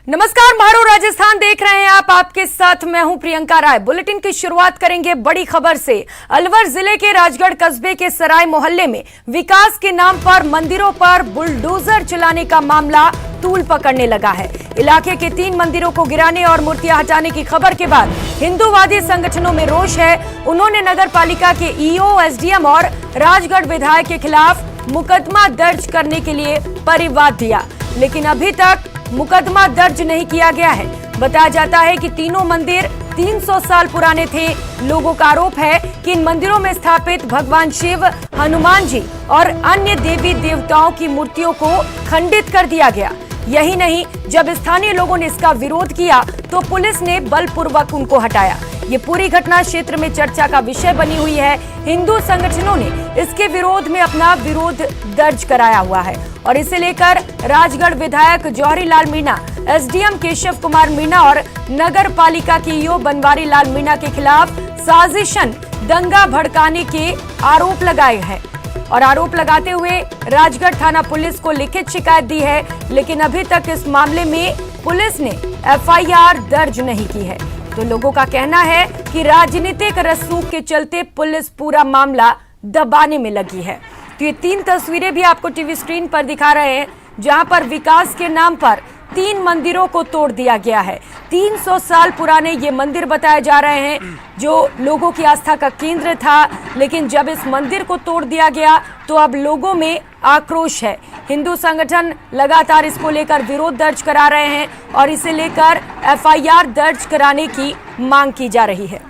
नमस्कार, महारो राजस्थान देख रहे हैं आप। आपके साथ मैं हूं प्रियंका राय। बुलेटिन की शुरुआत करेंगे बड़ी खबर से। अलवर जिले के राजगढ़ कस्बे के सराय मोहल्ले में विकास के नाम पर मंदिरों पर बुलडोजर चलाने का मामला तूल पकड़ने लगा है। इलाके के 3 मंदिरों को गिराने और मूर्तियां हटाने की खबर के बाद हिंदूवादी संगठनों में रोष है। उन्होंने नगर पालिका के ईओ, एसडीएम और राजगढ़ विधायक के खिलाफ मुकदमा दर्ज करने के लिए परिवाद दिया, लेकिन अभी तक मुकदमा दर्ज नहीं किया गया है। बताया जाता है कि तीनों मंदिर 300 साल पुराने थे। लोगों का आरोप है कि इन मंदिरों में स्थापित भगवान शिव, हनुमान जी और अन्य देवी देवताओं की मूर्तियों को खंडित कर दिया गया। यही नहीं, जब स्थानीय लोगों ने इसका विरोध किया तो पुलिस ने बलपूर्वक उनको हटाया। ये पूरी घटना क्षेत्र में चर्चा का विषय बनी हुई है। हिंदू संगठनों ने इसके विरोध में अपना विरोध दर्ज कराया हुआ है और इसे लेकर राजगढ़ विधायक जौहरी लाल मीणा, एसडीएम केशव कुमार मीणा और नगर पालिका के ईओ बनवारी लाल मीणा के खिलाफ साजिशन दंगा भड़काने के आरोप लगाए हैं और आरोप लगाते हुए राजगढ़ थाना पुलिस को लिखित शिकायत दी है, लेकिन अभी तक इस मामले में पुलिस ने एफआईआर दर्ज नहीं की है। तो लोगों का कहना है कि राजनीतिक रसूख के चलते पुलिस पूरा मामला दबाने में लगी है। तो ये 3 तस्वीरें भी आपको टीवी स्क्रीन पर दिखा रहे हैं, जहां पर विकास के नाम पर 3 मंदिरों को तोड़ दिया गया है। 300 साल पुराने ये मंदिर बताए जा रहे हैं, जो लोगों की आस्था का केंद्र था, लेकिन जब इस मंदिर को तोड़ दिया गया तो अब लोगों में आक्रोश है। हिंदू संगठन लगातार इसको लेकर विरोध दर्ज करा रहे हैं और इसे लेकर एफआईआर दर्ज कराने की मांग की जा रही है।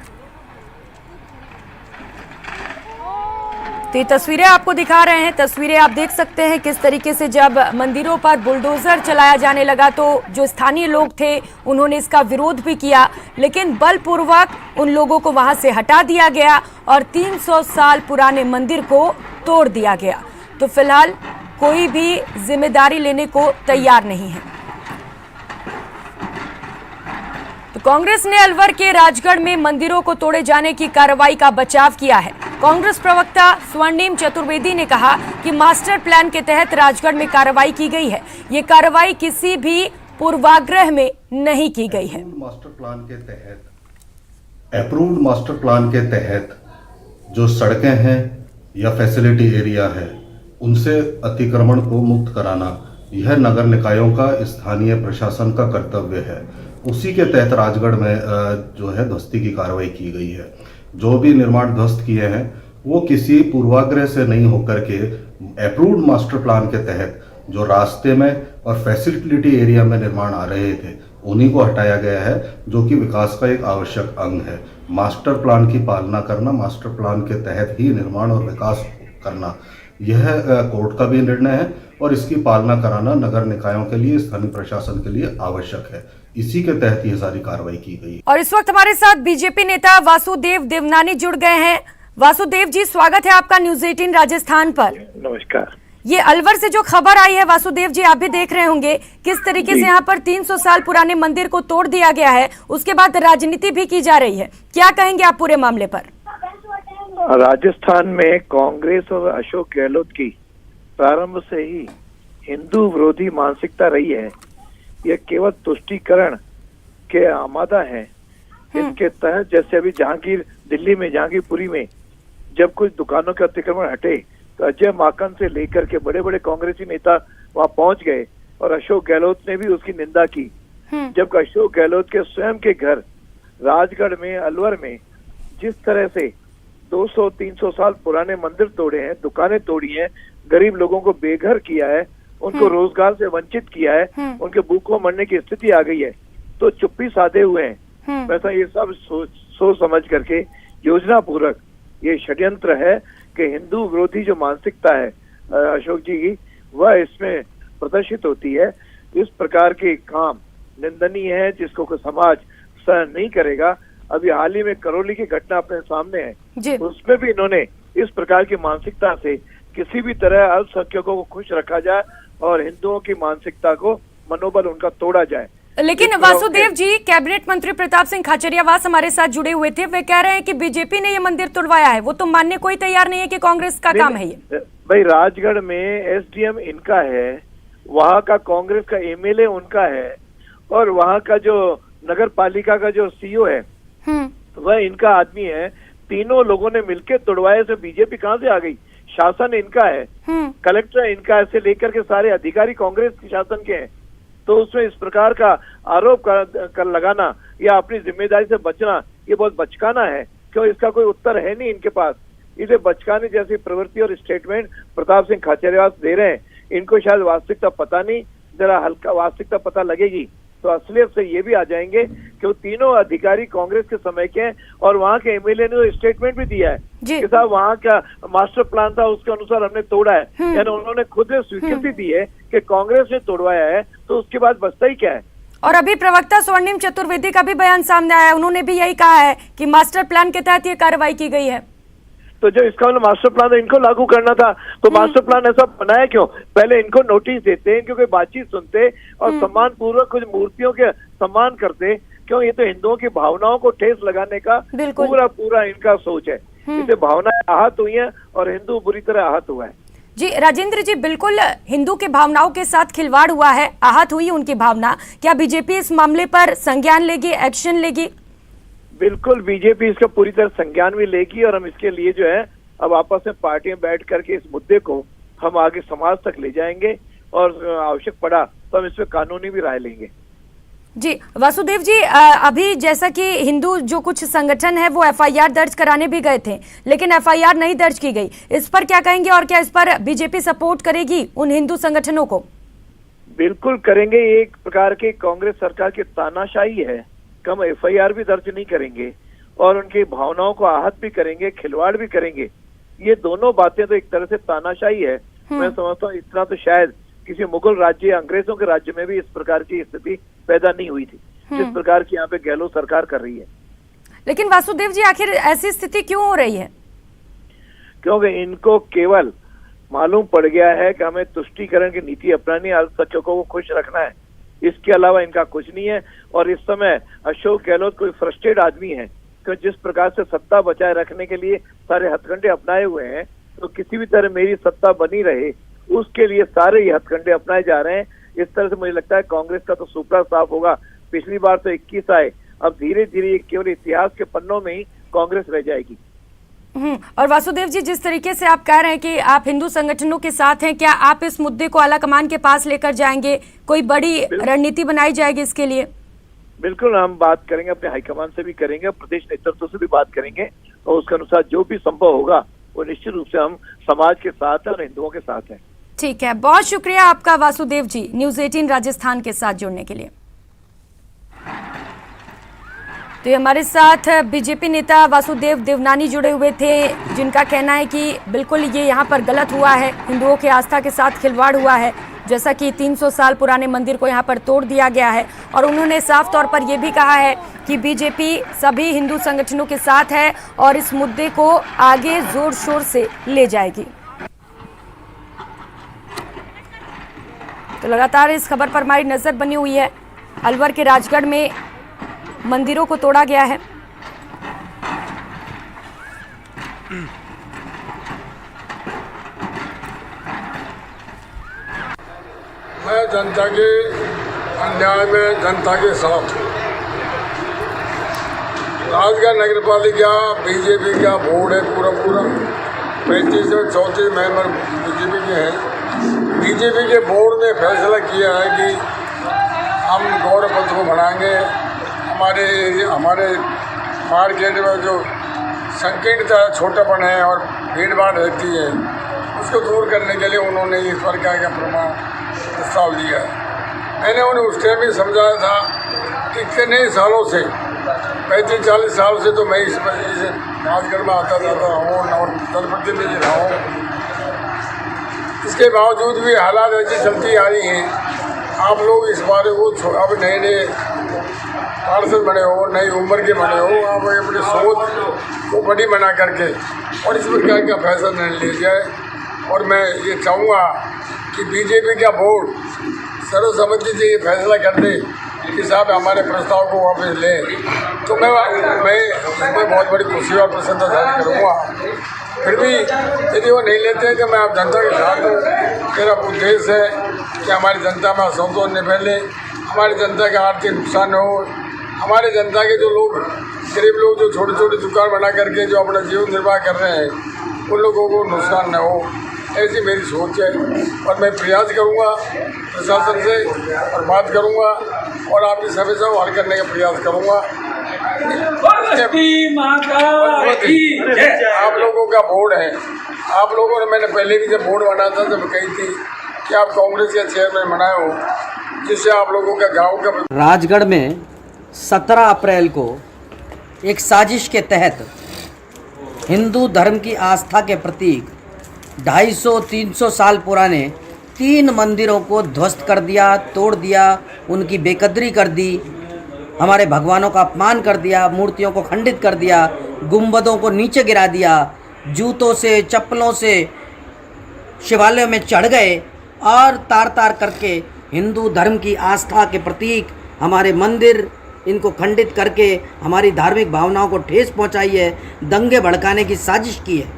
तो ये तस्वीरें आपको दिखा रहे हैं। तस्वीरें आप देख सकते हैं किस तरीके से जब मंदिरों पर बुलडोजर चलाया जाने लगा तो जो स्थानीय लोग थे उन्होंने इसका विरोध भी किया, लेकिन बलपूर्वक उन लोगों को वहां से हटा दिया गया और 300 साल पुराने मंदिर को तोड़ दिया गया। तो फिलहाल कोई भी जिम्मेदारी लेने को तैयार नहीं है। तो कांग्रेस ने अलवर के राजगढ़ में मंदिरों को तोड़े जाने की कार्रवाई का बचाव किया है। कांग्रेस प्रवक्ता स्वर्णिम चतुर्वेदी ने कहा कि मास्टर प्लान के तहत राजगढ़ में कार्रवाई की गई है। ये कार्रवाई किसी भी पूर्वाग्रह में नहीं की गई है। अप्रूव्ड मास्टर प्लान के तहत जो सड़कें हैं या फैसिलिटी एरिया है उनसे अतिक्रमण को मुक्त कराना यह नगर निकायों का, स्थानीय प्रशासन का कर्तव्य है। उसी के तहत राजगढ़ में जो है ध्वस्ती की कार्रवाई की गई है। जो भी निर्माण ध्वस्त किए हैं वो किसी पूर्वाग्रह से नहीं होकर के अप्रूव्ड मास्टर प्लान के तहत जो रास्ते में और फैसिलिटी एरिया में निर्माण आ रहे थे उन्हीं को हटाया गया है, जो कि विकास का एक आवश्यक अंग है। मास्टर प्लान की पालना करना, मास्टर प्लान के तहत ही निर्माण और विकास करना, यह कोर्ट का भी निर्णय है और इसकी पालना कराना नगर निकायों के लिए, स्थानीय प्रशासन के लिए आवश्यक है। इसी के तहत ये सारी कार्रवाई की गई। और इस वक्त हमारे साथ बीजेपी नेता वासुदेव देवनानी जुड़ गए हैं। वासुदेव जी, स्वागत है आपका न्यूज 18 राजस्थान पर। नमस्कार। ये अलवर से जो खबर आई है वासुदेव जी, आप भी देख रहे होंगे किस तरीके से यहाँ पर 300 साल पुराने मंदिर को तोड़ दिया गया है, उसके बाद राजनीति भी की जा रही है। क्या कहेंगे आप पूरे मामले पर? राजस्थान में कांग्रेस और अशोक गहलोत की प्रारंभ से ही हिंदू विरोधी मानसिकता रही है। यह केवल तुष्टीकरण के आमादा है। इसके तहत जैसे अभी जहांगीर, दिल्ली में जहांगीरपुरी में जब कुछ दुकानों के अतिक्रमण हटे तो अजय माकन से लेकर के बड़े बड़े कांग्रेसी नेता वहां पहुंच गए और अशोक गहलोत ने भी उसकी निंदा की। जब अशोक गहलोत के स्वयं के घर राजगढ़ में, अलवर में जिस तरह से 200-300 साल पुराने मंदिर तोड़े हैं, दुकानें तोड़ी हैं, गरीब लोगों को बेघर किया है, उनको रोजगार से वंचित किया है, उनके भूखों मरने की स्थिति आ गई है, तो चुप्पी साधे हुए हैं। वैसा ये सब सोच समझ करके योजना पूर्वक ये षड्यंत्र है कि हिंदू विरोधी जो मानसिकता है अशोक जी की, वह इसमें प्रदर्शित होती है। इस प्रकार के काम निंदनीय है, जिसको समाज सहन नहीं करेगा। अभी हाल ही में करौली की घटना अपने सामने है, उसमें भी इन्होंने इस प्रकार की मानसिकता से किसी भी तरह अल्पसंख्यकों को खुश रखा जाए और हिंदुओं की मानसिकता को, मनोबल उनका तोड़ा जाए। लेकिन वासुदेव जी, कैबिनेट मंत्री प्रताप सिंह खाचरियावास हमारे साथ जुड़े हुए थे, वे कह रहे हैं कि बीजेपी ने ये मंदिर तुड़वाया है। वो तो मानने कोई तैयार नहीं है कि कांग्रेस का काम है ये। भाई, राजगढ़ में एसडीएम इनका है, वहाँ का कांग्रेस का एमएलए उनका है और वहाँ का जो नगर पालिका का जो सीईओ है वह इनका आदमी है। तीनों लोगों ने मिलकर तोड़वाए। से बीजेपी कहाँ से आ गई? शासन इनका है, कलेक्टर इनका, ऐसे लेकर के सारे अधिकारी कांग्रेस के शासन के हैं। तो उसमें इस प्रकार का आरोप कर लगाना या अपनी जिम्मेदारी से बचना, ये बहुत बचकाना है। क्यों? इसका कोई उत्तर है नहीं इनके पास। इसे बचकाने जैसी प्रवृत्ति और स्टेटमेंट प्रताप सिंह खाचरियावास दे रहे हैं। इनको शायद वास्तविकता पता नहीं, जरा हल्का वास्तविकता पता लगेगी तो असलियत से ये भी आ जाएंगे कि वो तीनों अधिकारी कांग्रेस के समय के हैं। और वहाँ के एमएलए ने तो स्टेटमेंट भी दिया है कि साहब वहाँ का मास्टर प्लान था उसके अनुसार हमने तोड़ा है। यानी उन्होंने खुद स्वीकृति दी है कि कांग्रेस ने तोड़वाया है, तो उसके बाद बचता ही क्या है। और अभी प्रवक्ता स्वर्णिम चतुर्वेदी का भी बयान सामने आया, उन्होंने भी यही कहा है कि मास्टर प्लान के तहत ये कार्रवाई की गई है। तो जो इसका मतलब मास्टर प्लान इनको लागू करना था, तो मास्टर प्लान ऐसा बनाया क्यों? पहले इनको नोटिस देते, इनकी कोई बातचीत सुनते और सम्मान पूर्वक कुछ मूर्तियों के सम्मान करते। क्यों? ये तो हिंदुओं की भावनाओं को ठेस लगाने का पूरा इनका सोच है। इसे भावनाएं आहत हुई है और हिंदू बुरी तरह आहत हुआ है। जी राजेंद्र जी, बिल्कुल हिंदू के भावनाओं के साथ खिलवाड़ हुआ है, आहत हुई उनकी भावना। क्या बीजेपी इस मामले पर संज्ञान लेगी, एक्शन लेगी? बिल्कुल, बीजेपी इसका पूरी तरह संज्ञान भी लेगी और हम इसके लिए जो है अब आपस में पार्टियां बैठ करके इस मुद्दे को हम आगे समाज तक ले जाएंगे और आवश्यक पड़ा तो हम इस पे कानूनी भी राय लेंगे। जी वासुदेव जी, अभी जैसा कि हिंदू जो कुछ संगठन है वो एफआईआर दर्ज कराने भी गए थे, लेकिन एफआईआर नहीं दर्ज की गई। इस पर क्या कहेंगे और क्या इस पर बीजेपी सपोर्ट करेगी उन हिंदू संगठनों को? बिल्कुल करेंगे। एक प्रकार की कांग्रेस सरकार की तानाशाही है। कम एफआईआर भी दर्ज नहीं करेंगे और उनकी भावनाओं को आहत भी करेंगे, खिलवाड़ भी करेंगे। ये दोनों बातें तो एक तरह से तानाशाही है। मैं समझता हूँ इतना तो शायद किसी मुगल राज्य या अंग्रेजों के राज्य में भी इस प्रकार की स्थिति पैदा नहीं हुई थी जिस प्रकार की यहाँ पे गहलोत सरकार कर रही है। लेकिन वासुदेव जी, आखिर ऐसी स्थिति क्यों हो रही है? क्योंकि इनको केवल मालूम पड़ गया है कि हमें तुष्टीकरण की नीति अपनानी, अल्पसंख्यकों को खुश रखना है। इसके अलावा इनका कुछ नहीं है। और इस समय अशोक गहलोत कोई फ्रस्ट्रेटेड आदमी है, क्योंकि जिस प्रकार से सत्ता बचाए रखने के लिए सारे हथकंडे अपनाए हुए हैं, तो किसी भी तरह मेरी सत्ता बनी रहे उसके लिए सारे ही हथकंडे अपनाए जा रहे हैं। इस तरह से मुझे लगता है कांग्रेस का तो सुपड़ा साफ होगा। पिछली बार तो 21 आए, अब धीरे धीरे केवल इतिहास के पन्नों में ही कांग्रेस रह जाएगी। और वासुदेव जी, जिस तरीके से आप कह रहे हैं कि आप हिंदू संगठनों के साथ हैं, क्या आप इस मुद्दे को आलाकमान के पास लेकर जाएंगे? कोई बड़ी रणनीति बनाई जाएगी इसके लिए? बिल्कुल, हम बात करेंगे, अपने हाईकमान से भी करेंगे, प्रदेश नेतृत्व से भी बात करेंगे और उसके अनुसार जो भी संभव होगा वो निश्चित रूप से हम समाज के साथ हैं और हिंदुओं के साथ हैं। ठीक है, बहुत शुक्रिया आपका वासुदेव जी, न्यूज़ 18 राजस्थान के साथ जुड़ने के लिए। तो हमारे साथ बीजेपी नेता वासुदेव देवनानी जुड़े हुए थे, जिनका कहना है कि बिल्कुल ये यहाँ पर गलत हुआ है, हिंदुओं की आस्था के साथ खिलवाड़ हुआ है, जैसा कि 300 साल पुराने मंदिर को यहाँ पर तोड़ दिया गया है। और उन्होंने साफ तौर पर ये भी कहा है कि बीजेपी सभी हिंदू संगठनों के साथ है और इस मुद्दे को आगे जोर शोर से ले जाएगी। तो लगातार इस खबर पर हमारी नजर बनी हुई है। अलवर के राजगढ़ में मंदिरों को तोड़ा गया है। मैं जनता के अन्याय में जनता के साथ हूँ। राजगढ़ नगर पालिका बीजेपी का बोर्ड है, पूरा 35 से 34 मेंबर बीजेपी के हैं। बीजेपी के बोर्ड ने फैसला किया है कि हम गौरव पथ को बढ़ाएंगे। हमारे मार्केट में जो संकीर्णता, छोटापन है और भीड़ भाड़ रहती है, उसको दूर करने के लिए उन्होंने इस प्रकार का प्रस्ताव दिया है। मैंने उन्हें उस टाइम भी समझाया था कि कितने सालों से 35-40 साल से तो मैं इस राजगढ़ में आता जाता हूँ और जनप्रतिनिधि रहा हूँ। इसके बावजूद भी हालात ऐसी चलती आ रही हैं। आप लोग इस बारे को अब नए पार्षद बने हो, नई उम्र के बने हो, आप अपनी सोच को बड़ी बना करके और इस प्रकार का फैसला नहीं लिया जाए। और मैं ये चाहूँगा कि बीजेपी का बोर्ड सर्वसम्मति से ये फैसला कर दे कि साहब हमारे प्रस्ताव को वापस ले, तो मैं इसमें बहुत बड़ी खुशी और प्रसन्नता जाहिर करूँगा। फिर भी यदि वो नहीं लेते हैं तो मैं आप जनता के साथ हूँ। मेरा उद्देश्य है कि हमारी जनता में असंतोष न फैले, हमारी जनता का आर्थिक नुकसान न हो, हमारे जनता के जो लोग गरीब लोग जो छोटे छोटे दुकान बना करके जो अपना जीवन निर्वाह कर रहे हैं उन लोगों को नुकसान न हो, ऐसी मेरी सोच है। और मैं प्रयास करूंगा प्रशासन से और बात करूंगा और आपकी समस्या को हल करने का प्रयास करूंगा। आप लोगों का बोर्ड है, आप लोगों ने, मैंने पहले भी जब बोर्ड बना था तब कही थी कि आप कांग्रेस के चेयरमैन बनाए हो, जिससे आप लोगों का गाँव का। राजगढ़ में 17 अप्रैल को एक साजिश के तहत हिंदू धर्म की आस्था के प्रतीक 250-300 साल पुराने 3 मंदिरों को ध्वस्त कर दिया, तोड़ दिया, उनकी बेकदरी कर दी, हमारे भगवानों का अपमान कर दिया, मूर्तियों को खंडित कर दिया, गुंबदों को नीचे गिरा दिया, जूतों से चप्पलों से शिवालयों में चढ़ गए और तार तार करके हिंदू धर्म की आस्था के प्रतीक हमारे मंदिर इनको खंडित करके हमारी धार्मिक भावनाओं को ठेस पहुंचाई है, दंगे भड़काने की साजिश की है।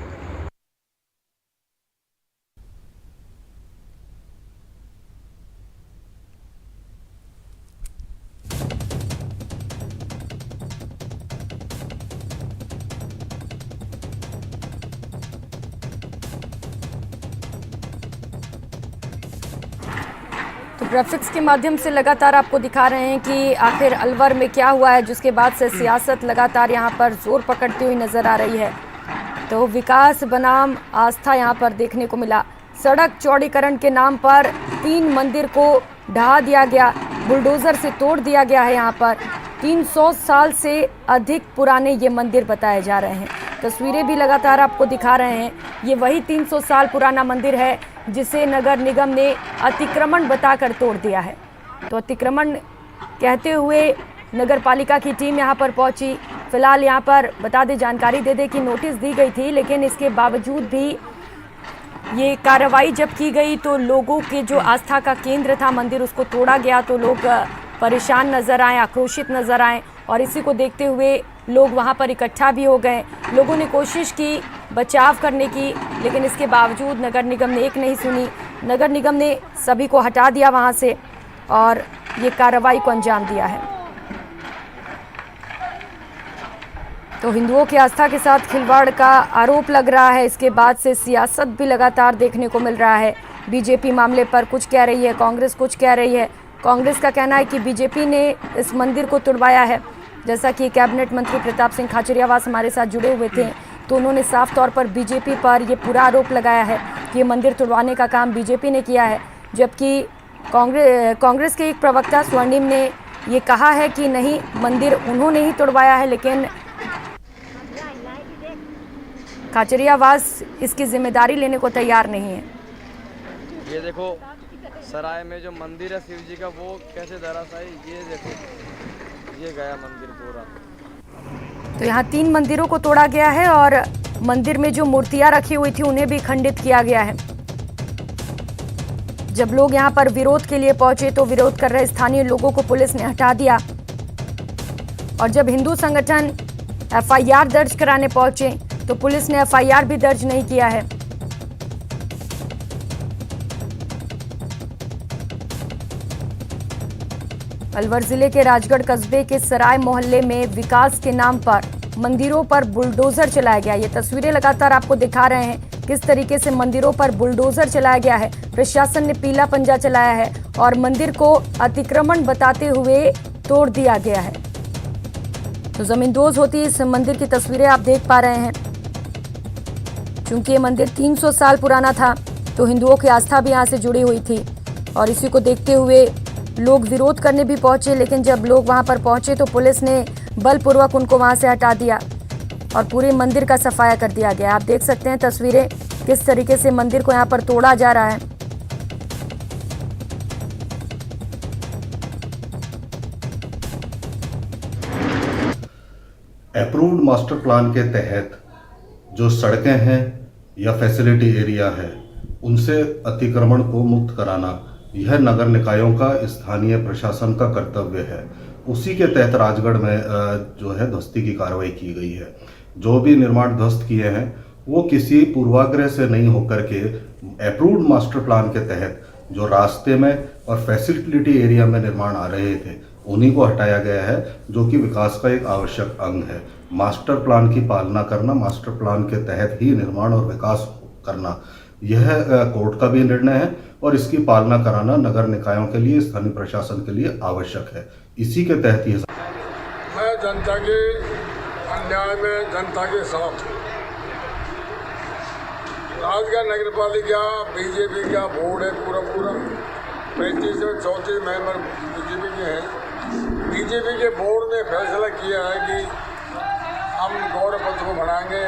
तो ग्राफिक्स के माध्यम से लगातार आपको दिखा रहे हैं कि आखिर अलवर में क्या हुआ है, जिसके बाद से सियासत लगातार यहां पर जोर पकड़ती हुई नजर आ रही है। तो विकास बनाम आस्था यहां पर देखने को मिला। सड़क चौड़ीकरण के नाम पर 3 मंदिर को ढहा दिया गया, बुलडोजर से तोड़ दिया गया है। यहां पर 300 साल से अधिक पुराने ये मंदिर बताए जा रहे हैं। तस्वीरें भी लगातार आपको दिखा रहे हैं। ये वही 300 साल पुराना मंदिर है जिसे नगर निगम ने अतिक्रमण बताकर तोड़ दिया है। तो अतिक्रमण कहते हुए नगर पालिका की टीम यहाँ पर पहुंची। फिलहाल यहाँ पर बता दें, जानकारी दे दें कि नोटिस दी गई थी, लेकिन इसके बावजूद भी ये कार्रवाई जब की गई तो लोगों के जो आस्था का केंद्र था मंदिर, उसको तोड़ा गया। तो लोग परेशान नज़र आए, आक्रोशित नज़र आए और इसी को देखते हुए लोग वहाँ पर इकट्ठा भी हो गए। लोगों ने कोशिश की बचाव करने की, लेकिन इसके बावजूद नगर निगम ने एक नहीं सुनी। नगर निगम ने सभी को हटा दिया वहाँ से और ये कार्रवाई को अंजाम दिया है। तो हिंदुओं की आस्था के साथ खिलवाड़ का आरोप लग रहा है। इसके बाद से सियासत भी लगातार देखने को मिल रहा है। बीजेपी मामले पर कुछ कह रही है, कांग्रेस कुछ कह रही है। कांग्रेस का कहना है कि बीजेपी ने इस मंदिर को तुड़वाया है। जैसा कि कैबिनेट मंत्री प्रताप सिंह खाचरियावास हमारे साथ जुड़े हुए थे, तो उन्होंने साफ तौर पर बीजेपी पर ये पूरा आरोप लगाया है कि ये मंदिर तुड़वाने का काम बीजेपी ने किया है। जबकि कांग्रेस के एक प्रवक्ता स्वर्णिम ने ये कहा है कि नहीं, मंदिर उन्होंने ही तुड़वाया है, लेकिन खाचरियावास इसकी जिम्मेदारी लेने को तैयार नहीं है। ये देखो सराय में जो मंदिर है शिव जी का, वो कैसे धराशायी, ये देखो, ये गया मंदिर पूरा। तो यहाँ 3 मंदिरों को तोड़ा गया है और मंदिर में जो मूर्तियां रखी हुई थी उन्हें भी खंडित किया गया है। जब लोग यहाँ पर विरोध के लिए पहुंचे तो विरोध कर रहे स्थानीय लोगों को पुलिस ने हटा दिया और जब हिंदू संगठन एफआईआर दर्ज कराने पहुंचे तो पुलिस ने एफआईआर भी दर्ज नहीं किया है। अलवर जिले के राजगढ़ कस्बे के सराय मोहल्ले में विकास के नाम पर मंदिरों पर बुलडोजर चलाया गया। ये तस्वीरें लगातार आपको दिखा रहे हैं किस तरीके से मंदिरों पर बुलडोजर चलाया गया है। प्रशासन ने पीला पंजा चलाया है और मंदिर को अतिक्रमण बताते हुए तोड़ दिया गया है। तो जमींदोज होती इस मंदिर की तस्वीरें आप देख पा रहे हैं। चूंकि ये मंदिर 300 साल पुराना था तो हिंदुओं की आस्था भी यहाँ से जुड़ी हुई थी और इसी को देखते हुए लोग विरोध करने भी पहुंचे, लेकिन जब लोग वहां पर पहुंचे तो पुलिस ने बलपूर्वक उनको वहां से हटा दिया और पूरे मंदिर का सफाया कर दिया गया। आप देख सकते हैं तस्वीरें किस तरीके से मंदिर को यहां पर तोड़ा जा रहा है। अप्रूव्ड मास्टर प्लान के तहत जो सड़कें हैं या फैसिलिटी एरिया है, उनसे अतिक्रमण को मुक्त कराना यह नगर निकायों का स्थानीय प्रशासन का कर्तव्य है। उसी के तहत राजगढ़ में जो है ध्वस्ती की कार्रवाई की गई है। जो भी निर्माण ध्वस्त किए हैं वो किसी पूर्वाग्रह से नहीं होकर के अप्रूव्ड मास्टर प्लान के तहत जो रास्ते में और फैसिलिटी एरिया में निर्माण आ रहे थे उन्हीं को हटाया गया है, जो कि विकास का एक आवश्यक अंग है। मास्टर प्लान की पालना करना, मास्टर प्लान के तहत ही निर्माण और विकास करना, यह कोर्ट का भी निर्णय है और इसकी पालना कराना नगर निकायों के लिए, स्थानीय प्रशासन के लिए आवश्यक है। इसी के तहत ही मैं जनता के अन्याय में जनता के साथ हूँ। राजगढ़ नगर पालिका बीजेपी का बोर्ड है पूरा 35 से 34 मेंबर बीजेपी के हैं। बीजेपी के बोर्ड ने फैसला किया है कि हम गौरव पथ को बढ़ाएंगे।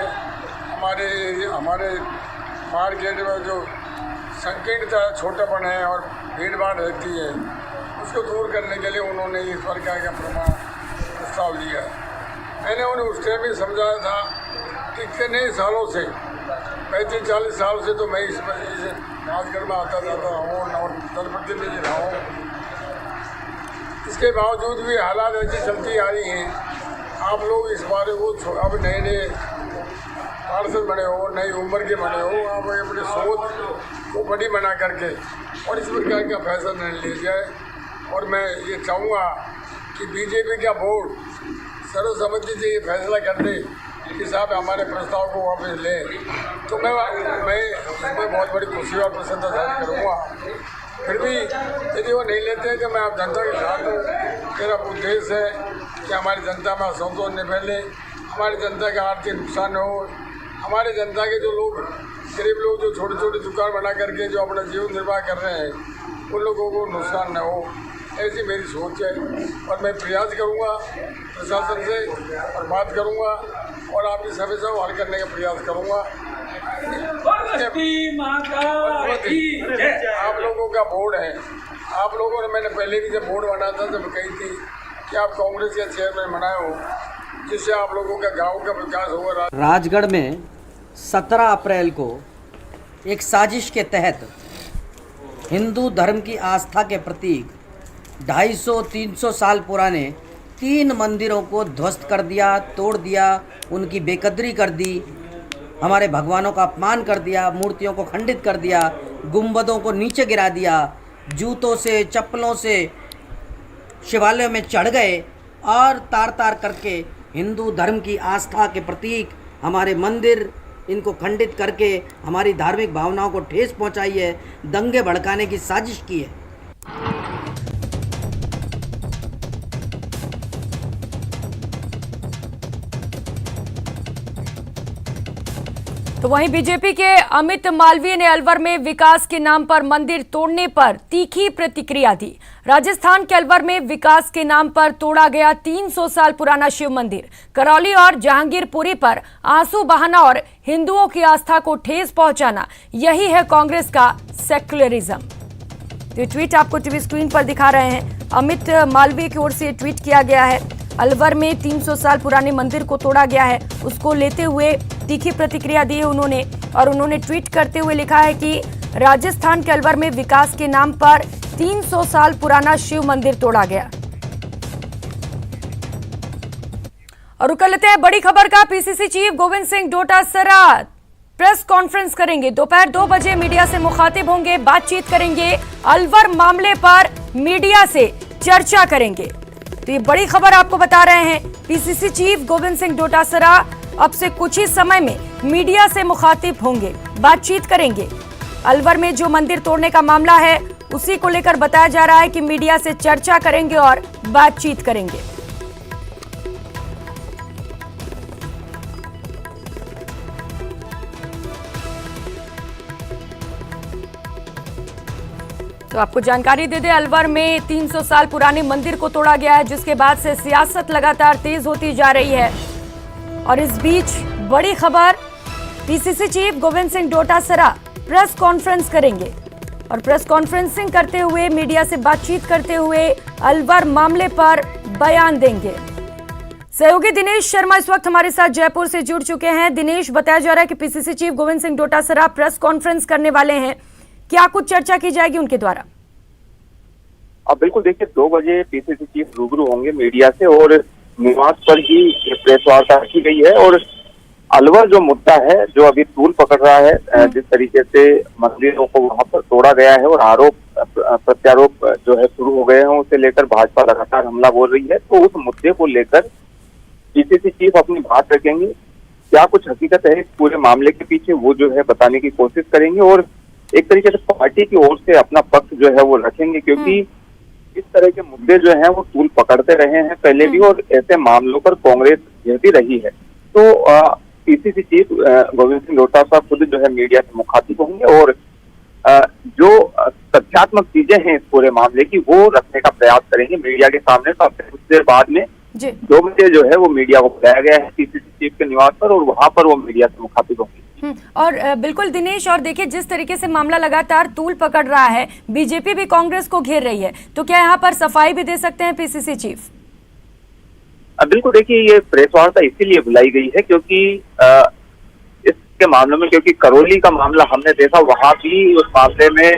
हमारे मार्केट में जो संकीर्णता, छोटापन है और भीड़ भाड़ रहती है, उसको दूर करने के लिए उन्होंने इस प्रकार का प्रस्ताव लिया है। मैंने उन्हें उस टाइम भी समझाया था कि कितने सालों से 35-40 साल से तो मैं इस राजगढ़ में आता जाता हूँ और जनप्रतिनिधि रहा हूँ। इसके बावजूद भी हालात ऐसी चलती आ रही हैं। आप लोग इस बारे को अब नए पार्षद बने हो, नई उम्र के बने हो, आप अपनी सोच को बड़ी बना करके और इस प्रकार का फैसला नहीं लिया जाए। और मैं ये चाहूँगा कि बीजेपी का बोर्ड सर्वसम्मति से ये फैसला कर दे कि साहब हमारे प्रस्ताव को वापस ले, तो मैं इसमें बहुत बड़ी खुशी और प्रसन्नता जाहिर करूँगा। फिर भी यदि वो नहीं लेते हैं तो मैं आप जनता के साथ हूँ। मेरा उद्देश्य है कि हमारी जनता में असंतोष न फैले, हमारी जनता का आर्थिक नुकसान हो, हमारे जनता के जो लोग, गरीब लोग जो छोटी छोटी दुकान बना करके जो अपना जीवन निर्वाह कर रहे हैं, उन लोगों को नुकसान न हो, ऐसी मेरी सोच है। और मैं प्रयास करूँगा प्रशासन से और बात करूँगा और आपकी समस्या को हल करने का प्रयास करूँगा। आप लोगों का बोर्ड है, आप लोगों ने, मैंने पहले भी जब बोर्ड बना था तब कही थी कि आप कांग्रेस के चेयरमैन बनाए हो, जिससे आप लोगों का गांव का विकास होगा। राजगढ़ में 17 अप्रैल को एक साजिश के तहत हिंदू धर्म की आस्था के प्रतीक 250-300 साल पुराने 3 मंदिरों को ध्वस्त कर दिया, तोड़ दिया, उनकी बेकदरी कर दी, हमारे भगवानों का अपमान कर दिया, मूर्तियों को खंडित कर दिया, गुंबदों को नीचे गिरा दिया, जूतों से, चप्पलों से शिवालयों में चढ़ गए और तार तार करके हिंदू धर्म की आस्था के प्रतीक हमारे मंदिर, इनको खंडित करके हमारी धार्मिक भावनाओं को ठेस पहुंचाई है, दंगे भड़काने की साजिश की है। तो वहीं बीजेपी के अमित मालवीय ने अलवर में विकास के नाम पर मंदिर तोड़ने पर तीखी प्रतिक्रिया दी। राजस्थान के अलवर में विकास के नाम पर तोड़ा गया 300 साल पुराना शिव मंदिर, करौली और जहांगीरपुरी पर आंसू बहाना और हिंदुओं की आस्था को ठेस पहुंचाना, यही है कांग्रेस का सेक्युलरिज्म। ये ट्वीट आपको टीवी स्क्रीन पर दिखा रहे हैं। अमित मालवीय की ओर से ट्वीट किया गया है। अलवर में 300 साल पुराने मंदिर को तोड़ा गया है, उसको लेते हुए तीखी प्रतिक्रिया दी है उन्होंने, और उन्होंने ट्वीट करते हुए लिखा है कि राजस्थान के अलवर में विकास के नाम पर 300 साल पुराना शिव मंदिर तोड़ा गया। और रुक लेते हैं बड़ी खबर का। PCC chief Govind Singh Dotasra press conference करेंगे, दोपहर 2 बजे मीडिया से मुखातिब होंगे, बातचीत करेंगे, अलवर मामले पर मीडिया से चर्चा करेंगे। तो ये बड़ी खबर आपको बता रहे हैं। पीसीसी चीफ गोविंद सिंह डोटासरा अब से कुछ ही समय में मीडिया से मुखातिब होंगे, बातचीत करेंगे। अलवर में जो मंदिर तोड़ने का मामला है उसी को लेकर बताया जा रहा है कि मीडिया से चर्चा करेंगे और बातचीत करेंगे। तो आपको जानकारी दे दें, अलवर में 300 साल पुराने मंदिर को तोड़ा गया है, जिसके बाद से सियासत लगातार तेज होती जा रही है। और इस बीच बड़ी खबर, PCC chief Govind Singh Dotasra press conference करेंगे और प्रेस कॉन्फ्रेंसिंग करते हुए, मीडिया से बातचीत करते हुए अलवर मामले पर बयान देंगे। सहयोगी दिनेश शर्मा इस वक्त हमारे साथ जयपुर से जुड़ चुके हैं। दिनेश, बताया जा रहा है कि PCC chief Govind Singh Dotasra press conference करने वाले हैं, क्या कुछ चर्चा की जाएगी उनके द्वारा? अब बिल्कुल देखिए, 2 बजे पीसीसी चीफ रूबरू होंगे मीडिया से और निवास पर ही प्रेस वार्ता की गई है। और अलवर जो मुद्दा है, जो अभी तूल पकड़ रहा है, जिस तरीके से मंदिरों को वहां पर तोड़ा गया है और आरोप प्रत्यारोप जो है शुरू हो गए हैं, उसे लेकर भाजपा लगातार हमला बोल रही है। तो उस मुद्दे को लेकर पीसीसी चीफ अपनी बात रखेंगे, क्या कुछ हकीकत है इस पूरे मामले के पीछे, वो जो है बताने की कोशिश करेंगे और एक तरीके से पार्टी की ओर से अपना पक्ष जो है वो रखेंगे, क्योंकि इस तरह के मुद्दे जो हैं वो तूल पकड़ते रहे हैं पहले भी, और ऐसे मामलों पर कांग्रेस भी रही है। तो पीसीसी चीफ गोविंद सिंह डोटासरा खुद जो है मीडिया से मुखातिब होंगे और जो तथ्यात्मक चीजें हैं इस पूरे मामले की वो रखने का प्रयास करेंगे मीडिया के सामने। तो कुछ देर बाद में 2 बजे जो है वो मीडिया को बुलाया गया है पीसीसी चीफ के निवास पर, और वहां पर वो मीडिया से मुखातिब होंगे। और बिल्कुल दिनेश, और देखिए जिस तरीके से मामला लगातार तूल पकड़ रहा है, बीजेपी भी कांग्रेस को घेर रही है, तो क्या यहाँ पर सफाई भी दे सकते हैं पीसीसी चीफ? बिल्कुल, देखिए ये प्रेस वार्ता इसीलिए बुलाई गई है क्योंकि इसके मामले में, क्योंकि करौली का मामला हमने देखा, वहां भी उस मामले में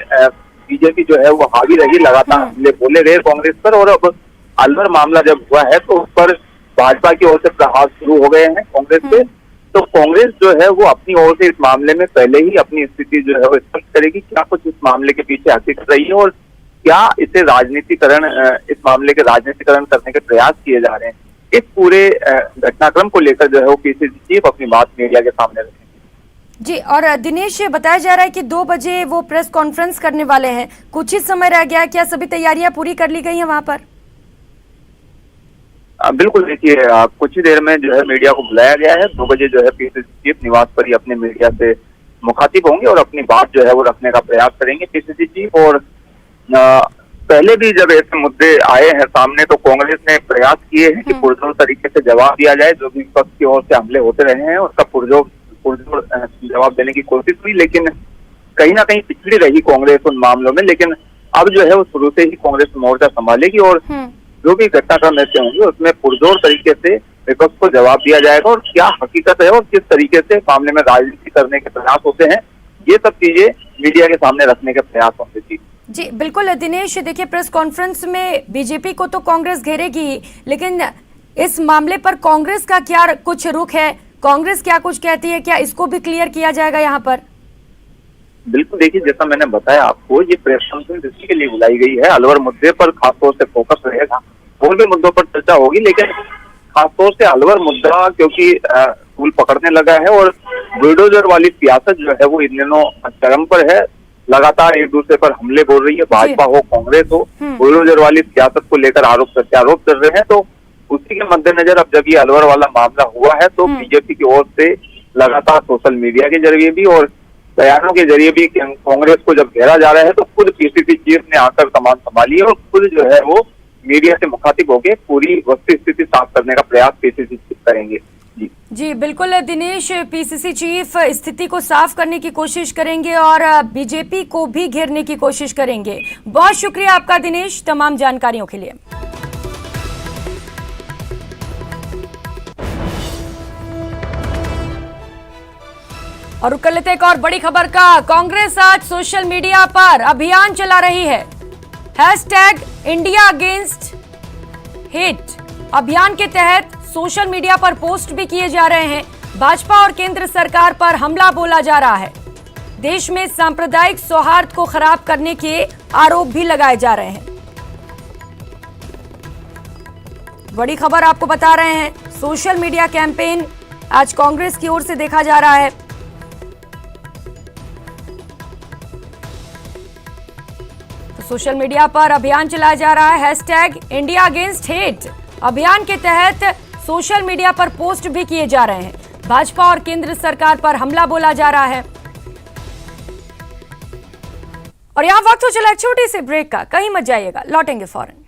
बीजेपी जो है वो हावी रही, लगातार हमले बोले गए कांग्रेस पर, और अब अलवर मामला जब हुआ है तो उस पर भाजपा की ओर से प्रहार शुरू हो गए हैं कांग्रेस पे। तो कांग्रेस जो है वो अपनी ओर से इस मामले में पहले ही अपनी स्थिति जो है वो स्पष्ट करेगी, क्या कुछ इस मामले के पीछे हकीकत रही है और क्या इसे राजनीतिकरण, इस मामले के राजनीतिकरण करने के प्रयास किए जा रहे हैं। इस पूरे घटनाक्रम को लेकर जो है वो पीसीसी चीफ अपनी बात मीडिया के सामने रखेंगे। जी, और दिनेश बताया जा रहा है कि 2 बजे वो प्रेस कॉन्फ्रेंस करने वाले हैं, कुछ ही समय रह गया, क्या सभी तैयारियां पूरी कर ली गई हैं वहां पर? बिल्कुल, देखिए कुछ ही देर में जो है मीडिया को बुलाया गया है। 2 बजे जो है पीसीसी चीफ निवास पर ही अपने मीडिया से मुखातिब होंगे और अपनी बात जो है वो रखने का प्रयास करेंगे पीसीसी चीफ। और पहले भी जब ऐसे मुद्दे आए हैं सामने तो कांग्रेस ने प्रयास किए हैं कि पुरजोर तरीके से जवाब दिया जाए, जो भी विपक्ष की ओर से हमले होते रहे हैं उसका पुरजोर जवाब देने की कोशिश हुई, लेकिन कहीं ना कहीं पिछड़ी रही कांग्रेस उन मामलों में। लेकिन अब जो है वो शुरू से ही कांग्रेस मोर्चा संभालेगी और जो भी घटनाक्रम ऐसे होंगे उसमें पुरजोर तरीके से विपक्ष को जवाब दिया जाएगा, और क्या हकीकत है और किस तरीके से मामले में राजनीति करने के प्रयास होते हैं, ये सब चीजें मीडिया के सामने रखने के प्रयास होंगे। जी बिल्कुल दिनेश, देखिए प्रेस कॉन्फ्रेंस में बीजेपी को तो कांग्रेस घेरेगी, लेकिन इस मामले पर कांग्रेस का क्या कुछ रुख है, कांग्रेस क्या कुछ कहती है, क्या इसको भी क्लियर किया जाएगा यहाँ पर? बिल्कुल, देखिए जैसा मैंने बताया आपको, ये प्रेस कॉन्फ्रेंस इसी के लिए बुलाई गई है। अलवर मुद्दे पर खासतौर से फोकस रहेगा, और भी मुद्दों पर चर्चा होगी, लेकिन खासतौर से अलवर मुद्दा क्योंकि तूल पकड़ने लगा है और बुलडोजर वाली सियासत जो है वो इन दिनों चरम पर है। लगातार एक दूसरे पर हमले बोल रही है, भाजपा हो कांग्रेस हो, बुलडोजर वाली सियासत को लेकर आरोप प्रत्यारोप कर रहे हैं। तो उसी के मद्देनजर अब जब ये अलवर वाला मामला हुआ है तो बीजेपी की ओर से लगातार सोशल मीडिया के जरिए भी और बयानों के जरिए भी कांग्रेस को जब घेरा जा रहा है तो खुद पीसीसी चीफ ने आकर कमान संभाली और खुद जो है वो मीडिया से मुखातिब होकर पूरी वस्तु स्थिति साफ करने का प्रयास पीसीसी चीफ करेंगे। जी बिल्कुल दिनेश, पीसीसी चीफ स्थिति को साफ करने की कोशिश करेंगे और बीजेपी को भी घेरने की कोशिश करेंगे। बहुत शुक्रिया आपका दिनेश तमाम जानकारियों के लिए। और रुक कर लेते एक और बड़ी खबर का। कांग्रेस आज सोशल मीडिया पर अभियान चला रही है, #इंडिया अगेंस्ट हेट अभियान के तहत सोशल मीडिया पर पोस्ट भी किए जा रहे हैं। भाजपा और केंद्र सरकार पर हमला बोला जा रहा है, देश में सांप्रदायिक सौहार्द को खराब करने के आरोप भी लगाए जा रहे हैं। बड़ी खबर आपको बता रहे हैं, सोशल मीडिया कैंपेन आज कांग्रेस की ओर से देखा जा रहा है। सोशल मीडिया पर अभियान चलाया जा रहा है, #इंडिया अगेंस्ट हेट अभियान के तहत सोशल मीडिया पर पोस्ट भी किए जा रहे हैं। भाजपा और केंद्र सरकार पर हमला बोला जा रहा है। और यहां वक्त हो चला एक छोटी सी ब्रेक का, कहीं मत जाइएगा, लौटेंगे फौरन।